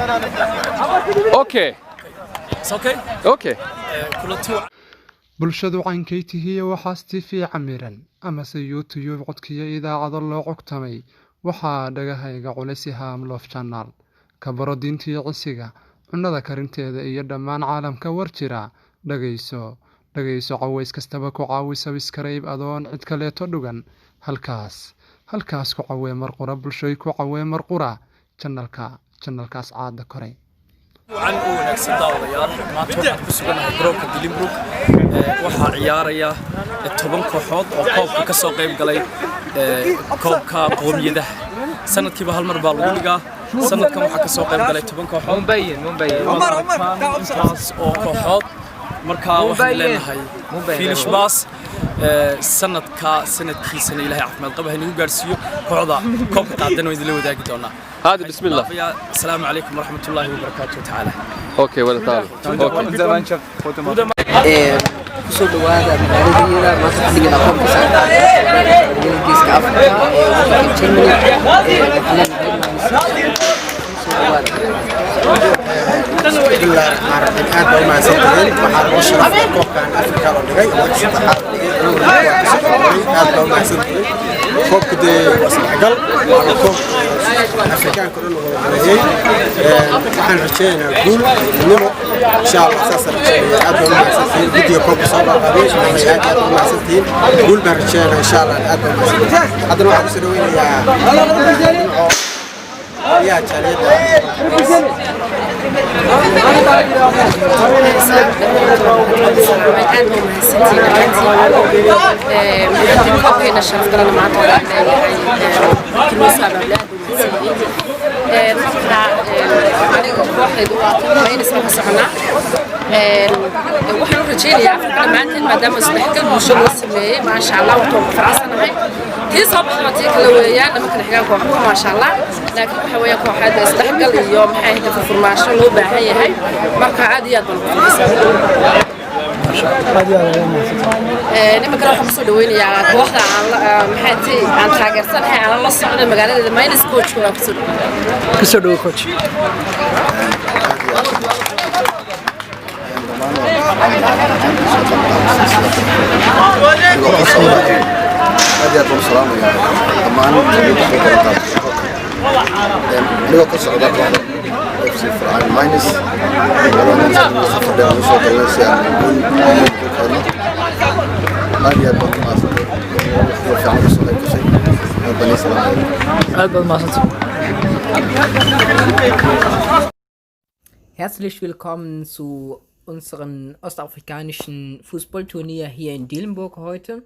Okay. It's okay? Okay. bulshadu caynkaytihiiya waxaas TV camiran amase YouTube codkiyo idaacado loo cogtamay waxaa dhagahayga culisi haamloof channel ka baro diintiyo cisiga cunnada karinteeda iyo dhammaan caalamka war jira dhagayso caways kastaba ku caawi subscribe adoon cid kaleeto dhugan halkaas ku cawee marqura bulshoy ku cawee marqura channelkaas caada koray وعن ونكسب داوديال ما توقع كسبنا بروك ديليمبروك waxaa ciyaaraya 10 kooxood oo koobka ka soo qayb galay koobka qoomiyadaha sanadkiiba hal mar baa lagu dhigaa sanadkan waxaa ka soo qayb galay 10 kooxood mumbayin taas oo kooxood markaa waxaan leenahay finish bass sanadkiisana ilaahay caafimaad qaba inuu gaarsiiyo kooxda koobka qaadan oo idin la wadaagi doonaa هذا بسم الله. السلام عليكم ورحمة الله وبركاته تعالى. اوكي ولا تعال. kusoo dhawaada magaalada maanta aqoonka Ingiriiska Afrika afrikaan ku dhan waxaan rajeynayaa guul midnimo insha Allah saas aad baan mahadsantihiin video call soo qaadayay aad baan mahadsantihiin guul baan rajeynayaa insha Allah aad baan mahadsantihiin haddana waxaan soo dhaweynayaa يا جاليدا waxaan rajeynayaa dhammaanteen maadaama isdhexgal bulshada la sameeyay maasha Allah waxaan ku faraxsanahay tii soo baxday kala weeyaan lama kala xigaan kooxo maasha Allah laakiin waxa weeyaan kooxada isdhexgal iyo maxay ahayd information loo baahan yahay marka aad iyo aad baan u faraxsanahay nimanka waxaan kusoo dhaweynayaa kooxda aan taageersanahay aan la socdo magaalada minus coach waa kusoo dhawo coach هذه أطول سلام يا أمان لو قصة عبارة FC فرعان ماينس Herzlich willkommen zu unserem ostafrikanischen Fußballturnier hier in Dillenburg heute.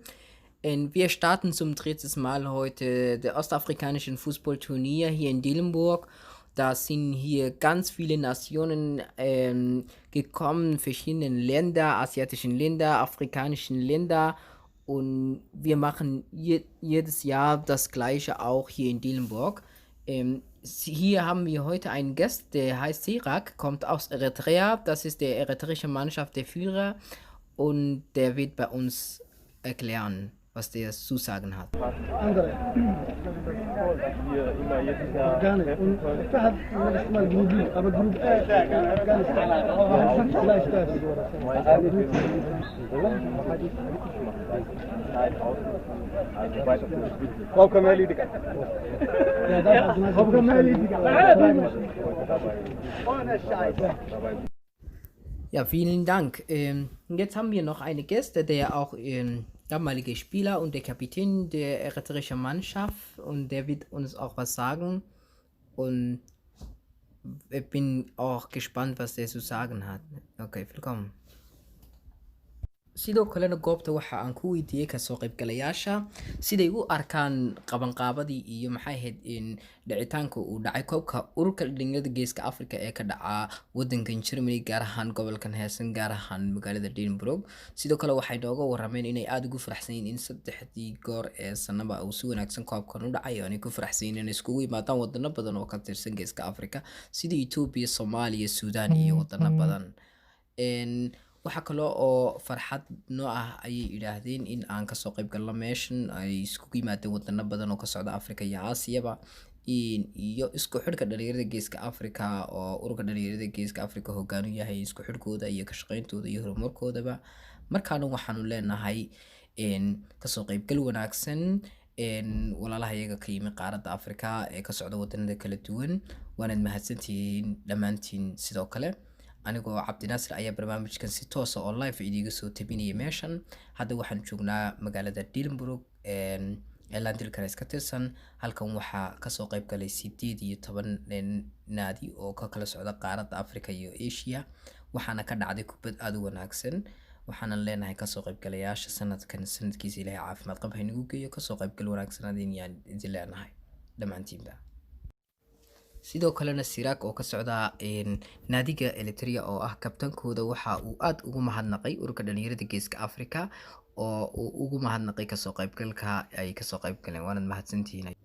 Wir starten zum dritten Mal heute der ostafrikanischen Fußballturnier hier in Dillenburg. Da sind hier ganz viele Nationen gekommen, verschiedene Länder, asiatischen Länder, afrikanischen Länder. Und wir machen jedes Jahr das Gleiche auch hier in Dillenburg. Hier haben wir heute einen Gast, der heißt Sirak, kommt aus Eritrea. Das ist der eritreische Mannschaft, der Führer. Und der wird bei uns erklären, was der zu sagen hat. Ja, vielen Dank. Jetzt haben wir noch eine Gäste, der auch damalige Spieler und der Kapitän der eritreischen Mannschaft, und der wird uns auch was sagen, und ich bin auch gespannt, was der zu sagen hat. Okay, willkommen. sidoo kalena goobta waxa aan ku weydiiyey kasoo qaybgalayaasha siday u arkaan qabanqaabadii iyo maxay ahayd in dhicitaanka uu dhacay koobka ururka dhalinyarada geeska Afrika ee ka dhaca wadankan Germany gaar ahaan gobolkan Hessen gaar ahaan magaalada Dillenburg. Sidoo kale waxay nooga warameen inay aad ugu faraxsan yihiin in saddexdii goor ee sanaba uu si wanaagsan koobkan u dhacay oo ay ku faraxsan yihiin in iskugu yimaadaan wadano badan oo ka tirsan geeska Afrika sida Ethiopia, Soomaaliya, Suudaan iyo wadano badan. waxa kale oo farxad noo ah ayay yiraahdeen in aan ka soo qayb galno meeshan ay isku yimaadeen wadano badan oo ka socda Afrika iyo Aasiya iyo isku xidhka dhalinyarada geeska Afrika oo ururka dhalinyarada geeska Afrika hoggaan u yahay isku xidhkooda iyo ka shaqayntooda iyo horumarkoodaba. Markaana waxaanu leenahay kasoo qaybgal wanaagsan walaalaha iyaga ka yimi qaaradda Afrika ee ka socda waddanada kala duwan. Waanaad mahadsantihiin dhammaantiin. Sidoo kale anigoo Cabdinaasir ayaa barnaamijkan si toos ah oo live idiga soo tabinaya meeshan. Hadda waxaan joognaa magaalada Dillenburg ee Landilkaris ka tirsan. Halkan waxaa kasoo qayb galay 18 naadi oo ka kala socda qaaradda Afrika iyo Asia. Waxaana ka dhacday kubad aad u wanaagsan. waxaana leenahay kasoo qaybgalayaasha sanadkiisa Ilaahay caafimaad qab haynagu geeyo kasoo qaybgal wanaagsanadeen yaan idin leenahay dhammaantiinba. sidoo kalena Siraak oo ka socda naadiga Eritrea oo ah kabtankooda waxa uu aad ugu mahadnaqay ururka dhalinyarada geeska Afrika oo uu ugu mahadnaqay kasoo qaybgalka ay kasoo qaybgaleen. waana mahadsantihiin.